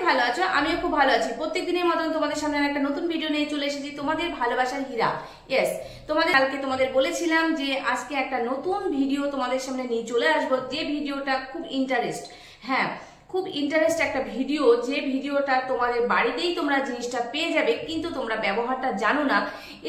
ভালো আছো, আমিও খুব ভালো আছি। প্রত্যেকদিনের মতন তোমাদের সামনে একটা নতুন ভিডিও নিয়ে চলে এসেছি, তোমাদের ভালোবাসার হীরা। ইয়েস, কালকে তোমাদের বলেছিলাম যে আজকে একটা নতুন ভিডিও তোমাদের সামনে নিয়ে চলে আসবো, যে ভিডিওটা খুব ইন্টারেস্ট, হ্যাঁ খুব ইন্টারেস্ট একটা ভিডিও, যে ভিডিওটা তোমাদের বাড়িতেই তোমরা জিনিসটা পেয়ে যাবে, কিন্তু তোমরা ব্যবহারটা জানো না।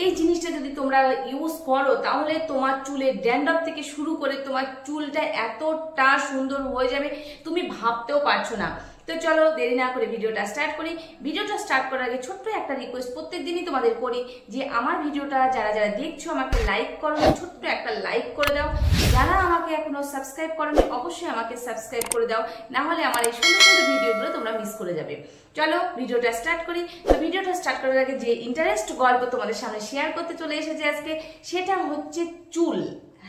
এই জিনিসটা যদি তোমরা ইউজ করো তাহলে তোমার চুলের ড্যান্ড্রফ থেকে শুরু করে তোমার চুলটা এতটা সুন্দর হয়ে যাবে তুমি ভাবতেও পারছো না। তো চলো দেরি না করে ভিডিওটা স্টার্ট করি। ভিডিওটা স্টার্ট করার আগে ছোট্ট একটা রিকোয়েস্ট প্রত্যেকদিনই তোমাদের করি, যে আমার ভিডিওটা যারা যারা দেখছো আমাকে লাইক করো, ছোট্ট একটা লাইক করে দাও। যারা আমাকে এখনো সাবস্ক্রাইব করোনি অবশ্যই আমাকে সাবস্ক্রাইব করে দাও, না হলে আমার এই সুন্দর সুন্দর ভিডিওগুলো তোমরা মিস করে যাবে। চলো ভিডিওটা স্টার্ট করি। তো ভিডিওটা স্টার্ট করার আগে যে ইন্টারেস্ট গল্প তোমাদের সামনে শেয়ার করতে চলে এসেছে আজকে, সেটা হচ্ছে চুল।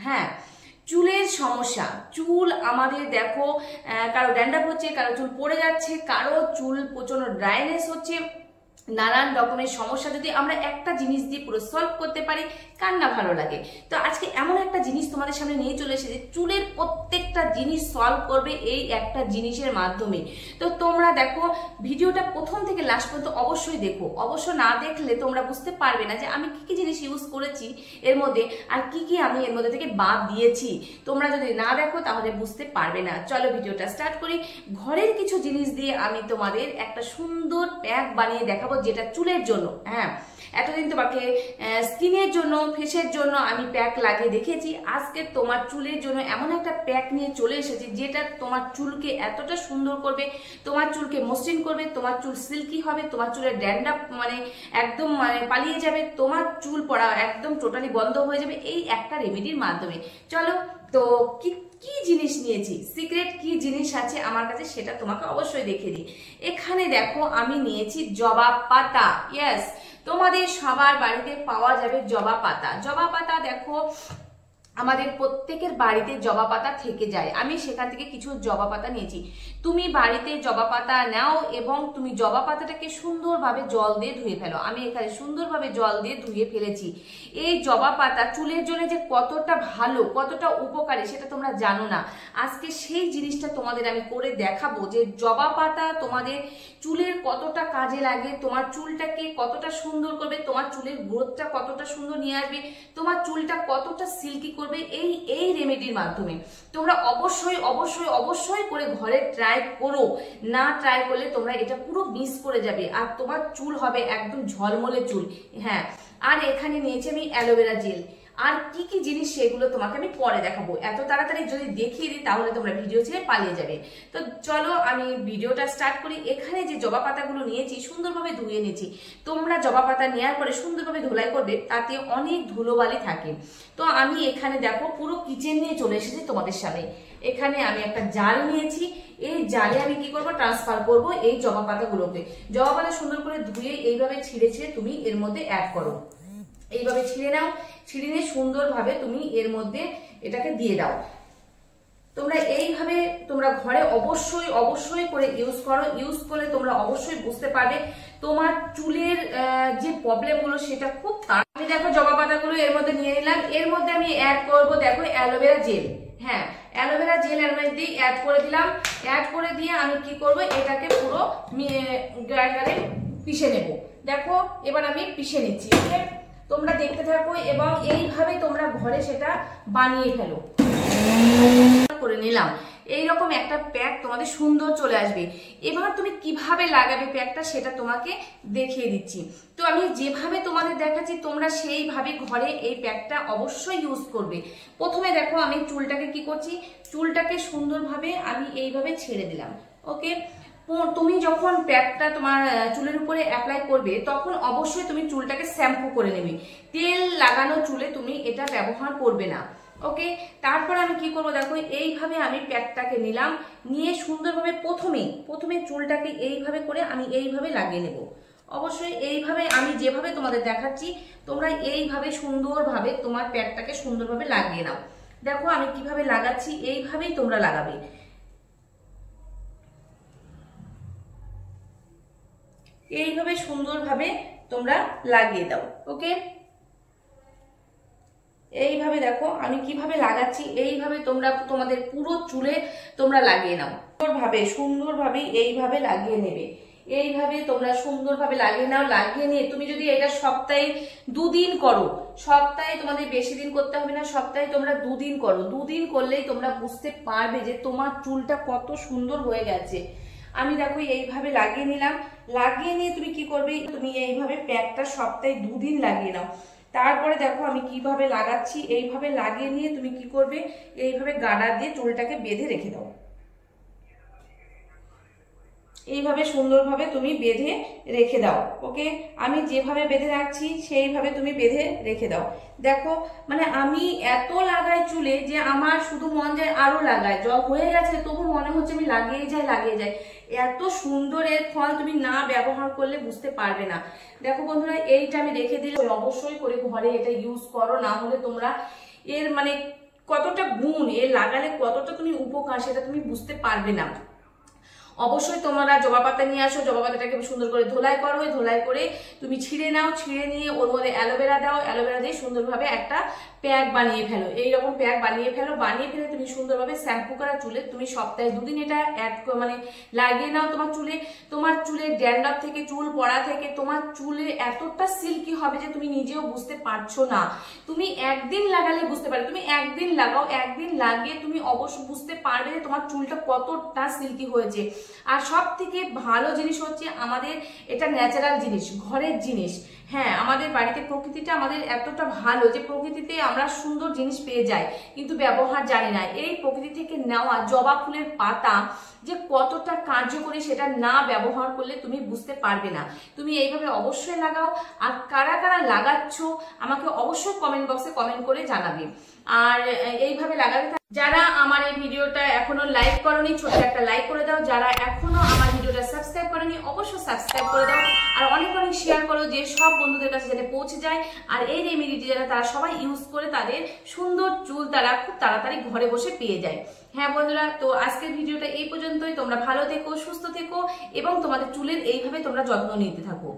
হ্যাঁ, চুলের সমস্যা। চুল আমাদের দেখো, কারো ড্যান্ড্রফ হচ্ছে, কারো চুল পড়ে যাচ্ছে, কারো চুল প্রচন্ড ড্রাইনেস হচ্ছে, নানান রকমের সমস্যা যদি আমরা একটা জিনিস দিয়ে পুরো সলভ করতে পারি, কার না ভালো লাগে। তো আজকে এমন একটা জিনিস তোমাদের সামনে নিয়ে চলে এসেছে, চুলের প্রত্যেকটা জিনিস সলভ করবে এই একটা জিনিসের মাধ্যমে। তো তোমরা দেখো ভিডিওটা প্রথম থেকে লাস্ট পর্যন্ত অবশ্যই দেখো। অবশ্য না দেখলে তোমরা বুঝতে পারবে না যে আমি কি কি জিনিস ইউজ করেছি এর মধ্যে, আর কি কি আমি এর মধ্যে থেকে বাদ দিয়েছি। তোমরা যদি না দেখো তাহলে বুঝতে পারবে না। চলো ভিডিওটা স্টার্ট করি। ঘরের কিছু জিনিস দিয়ে আমি তোমাদের একটা সুন্দর প্যাক বানিয়ে দেখাবো, যেটা চুলের জন্য। হ্যাঁ, এতদিন তোমাকে স্কিনের জন্য, ফেসের জন্য আমি প্যাক লাগিয়ে দেখিয়েছি। আজকে তোমার চুলের জন্য এমন একটা প্যাক নিয়ে চলে এসেছি, যেটা তোমার চুলকে এতটা সুন্দর করবে, তোমার চুলকে মসৃণ করবে, তোমার চুল সিল্কি হবে, তোমার চুলের ড্যান্ড্রফ একদম পালিয়ে যাবে, তোমার চুল পড়া একদম টোটালি বন্ধ হয়ে যাবে এই একটা রেমেডির মাধ্যমে। চলো, তো কি জিনিস নিয়েছি, সিক্রেট কি জিনিস আছে আমার কাছে সেটা তোমাকে অবশ্যই দেখিয়ে দিই। এখানে দেখো আমি নিয়েছি জবা পাতা। ইয়েস, তোমাদের সবার বাড়িতে পাওয়া যাবে জবা পাতা। জবা পাতা দেখো আমাদের প্রত্যেকের বাড়িতে জবা পাতা থেকে যায়। আমি সেখান থেকে কিছু জবা পাতা নিয়েছি। তুমি বাড়িতে জবা পাতা নাও এবং তুমি জবা পাতাটাকে সুন্দরভাবে জল দিয়ে ধুয়ে ফেলো। আমি এখানে সুন্দরভাবে জল দিয়ে ধুয়ে ফেলেছি। এই জবা পাতা চুলের জন্য যে কতটা ভালো, কতটা উপকারী সেটা তোমরা জানো না। আজকে সেই জিনিসটা তোমাদের আমি করে দেখাবো, যে জবা পাতা তোমাদের চুলের কতটা কাজে লাগে, তোমার চুলটাকে কতটা সুন্দর করবে, তোমার চুলের গ্রোথটা কতটা সুন্দর নিয়ে আসবে, তোমার চুলটা কতটা সিল্কি করবে এই রেমেডির মাধ্যমে। তোমরা অবশ্যই অবশ্যই অবশ্যই করে ঘরে ট্রাই করো। না ট্রাই করলে তোমরা এটা পুরো মিস করে যাবে, আর তোমার চুল হবে একদম ঝলমলে চুল। হ্যাঁ, আর এখানে নিয়েছি আমি অ্যালোভেরা জেল। আর কি কি জিনিস সেগুলো তোমাকে আমি পরে দেখাবো। এত তাড়াতাড়ি যদি দেখিয়ে দিই তাহলে তোমরা ভিডিও ছেড়ে পালিয়ে যাবে। তো চলো আমি ভিডিওটা স্টার্ট করি। এখানে যে জবা পাতাগুলো নিয়েছি সুন্দরভাবে ধুয়ে নিয়েছি। তোমরা জবা পাতা নেওয়ার পরে সুন্দরভাবে ধুলাই করবে, তাতে অনেক ধুলোবালি থাকে। তো আমি এখানে দেখো পুরো কিচেন নিয়ে চলে এসেছি তোমাদের সামনে। এখানে আমি একটা জাল নিয়েছি। এই জালে আমি কি করবো, ট্রান্সফার করব এই জবা পাতাগুলোকে। জবা পাতা সুন্দর করে ধুয়ে এইভাবে ছিঁড়ে ছিঁড়ে তুমি এর মধ্যে অ্যাড করো। এইভাবে ছিঁড়ে নাও, ছিঁড়ে নিয়ে সুন্দরভাবে তুমি এর মধ্যে এটাকে দিয়ে দাও। তোমরা এইভাবে তোমরা ঘরে অবশ্যই অবশ্যই করে ইউজ করো। ইউজ করলে তোমরা অবশ্যই বুঝতে পারবে তোমার চুলের যে প্রবলেমগুলো সেটা খুব তাড়াতাড়ি। আমি দেখো জবা পাতাগুলো এর মধ্যে নিয়ে নিলাম। এর মধ্যে আমি অ্যাড করব দেখো অ্যালোভেরা জেল। হ্যাঁ, অ্যালোভেরা জেল এর মধ্যে অ্যাড করে দিলাম। অ্যাড করে দিয়ে আমি কি করব, এটাকে পুরো গ্রাইন্ডারে পিষে নেব। দেখো এবার আমি পিষে নিচ্ছি। ওকে, তোমরা দেখতে থাকো এবং এইভাবে তোমরা ঘরে সেটা বানিয়ে ফেলো। করে নিলাম এইরকম একটা প্যাক তোমাদের সুন্দর চলে আসবে। এবার তুমি কিভাবে লাগাবে প্যাকটা সেটা তোমাকে দেখিয়ে দিচ্ছি। তো আমি যেভাবে তোমাদের দেখাচ্ছি তোমরা সেইভাবে ঘরে এই প্যাকটা অবশ্যই ইউজ করবে। প্রথমে দেখো আমি চুলটাকে কি করছি, চুলটাকে সুন্দরভাবে আমি এইভাবে ছেড়ে দিলাম। ওকে, তুমি যখন প্যাকটা তোমার চুলের উপরে অ্যাপ্লাই করবে তখন অবশ্যই তুমি চুলটাকে শ্যাম্পু করে নেবে। তেল লাগানো চুলে তুমি এটা ব্যবহার করবে না। ওকে, তারপর আমি কি করব দেখো এইভাবে আমি প্যাকটাকে নিলাম, নিয়ে সুন্দরভাবে প্রথমে চুলটাকে এইভাবে করে আমি এইভাবে লাগিয়ে নেব। অবশ্যই এইভাবে আমি যেভাবে তোমাদের দেখাচ্ছি তোমরা এইভাবে সুন্দরভাবে তোমার প্যাকটাকে সুন্দরভাবে লাগিয়ে নাও। দেখো আমি কিভাবে লাগাচ্ছি, এইভাবেই তোমরা লাগাবে। এইভাবে সুন্দরভাবে তোমরা লাগিয়ে দাও। ওকে, এইভাবে দেখো আমি কিভাবে লাগাচ্ছি, এইভাবে তোমরা তোমাদের পুরো চুলে তোমরা লাগিয়ে নাও। সুন্দরভাবে এইভাবে লাগিয়ে নেবে। এইভাবে তোমরা সুন্দরভাবে লাগিয়ে নাও। লাগিয়ে নিয়ে তুমি যদি এটা সপ্তাহে 2 দিন করো, সপ্তাহে তোমাদের বেশি দিন করতে হবে না, সপ্তাহে তোমরা 2 দিন করো, 2 দিন করলেই তোমরা বুঝতে পারবে যে তোমার চুলটা কত সুন্দর হয়ে গেছে। আমি দেখো এইভাবে লাগিয়ে নিলাম। লাগিয়ে নিয়ে তুমি কি করবে, তুমি এইভাবে প্যাকটা সপ্তাহে 2 দিন লাগিয়ে নাও। তারপরে দেখো আমি কিভাবে লাগাচ্ছি। এইভাবে লাগিয়ে নিয়ে তুমি কি করবে, এইভাবে গাডার দিয়ে চুলটাকে বেঁধে রেখে দাও। এইভাবে সুন্দরভাবে তুমি বেঁধে রেখে দাও। ওকে, আমি যেভাবে বেঁধে রাখছি সেইভাবে তুমি বেঁধে রেখে দাও। দেখো মানে আমি এত লাগাই চুলে যে আমার শুধু মন যায় আরো লাগাই, জব হয়ে গেছে তবু মনে হচ্ছে আমি লাগিয়ে যাই। এত সুন্দর এর ফল তুমি না ব্যবহার করলে বুঝতে পারবে না। দেখো বন্ধুরা, এইটা আমি রেখে দিলে অবশ্যই করে ঘরে এটা ইউজ করো, না হলে তোমরা এর মানে কতটা গুণ, এর লাগালে কতটা তুমি উপকার সেটা তুমি বুঝতে পারবে না। অবশ্যই তোমরা জবা পাতা নিয়ে আসো, জবা পাতাটাকে সুন্দর করে ধোলাই করো, ধোলাই করে তুমি ছিঁড়ে নাও, ছিঁড়ে নিয়ে ওর মধ্যে অ্যালোভেরা দাও, অ্যালোভেরা দিয়ে সুন্দরভাবে একটা প্যাক বানিয়ে ফেলো। এইরকম প্যাক বানিয়ে ফেলো, বানিয়ে ফেলে তুমি সুন্দরভাবে শ্যাম্পু করা চুলে তুমি সপ্তাহে 2 দিন এটা মানে লাগিয়ে নাও তোমার চুলের ড্যান্ড্রফ থেকে, চুল পড়া থেকে তোমার চুলে এতটা সিল্কি হবে যে তুমি নিজেও বুঝতে পারছো না। তুমি একদিন লাগালে বুঝতে পারবে, তুমি একদিন লাগাও, একদিন লাগিয়ে তুমি অবশ্যই বুঝতে পারবে যে তোমার চুলটা কতটা সিল্কি হয়েছে। আর সব থেকে ভালো জিনিস হচ্ছে আমাদের এটা ন্যাচারাল জিনিস, ঘরের জিনিস। হ্যাঁ, আমাদের বাড়িতে প্রকৃতিটা আমাদের এতটা ভালো যে প্রকৃতিতে আমরা সুন্দর জিনিস পেয়ে যাই, কিন্তু ব্যবহার জানি না। এই প্রকৃতি থেকে নেওয়া জবা ফুলের পাতা যে কতটা কার্যকরী সেটা না ব্যবহার করলে তুমি বুঝতে পারবে না। তুমি এইভাবে অবশ্যই লাগাও। আর কারা কারা লাগাচ্ছ আমাকে অবশ্যই কমেন্ট বক্সে কমেন্ট করে জানাবে। আর এইভাবে লাগাতে যারা আমার এই ভিডিওটা এখনো লাইক করনি, ছোট্ট একটা লাইক করে দাও। যারা এখনো আমার ভিডিওটা সাবস্ক্রাইব করেনি অবশ্যই সাবস্ক্রাইব করে দাও। আর অনেক অনেক শেয়ার করো যে সব বন্ধুদের কাছে যাতে পৌঁছে যায়। আর এই রেমেডিটি যারা তারা সবাই ইউজ করে তাদের সুন্দর চুল তারা খুব তাড়াতাড়ি ঘরে বসে পেয়ে যায়। হ্যাঁ বন্ধুরা, তো আজকের ভিডিওটা এই পর্যন্তই। তোমরা ভালো থেকো, সুস্থ থেকো এবং তোমাদের চুলের এইভাবে তোমরা যত্ন নিতে থাকো।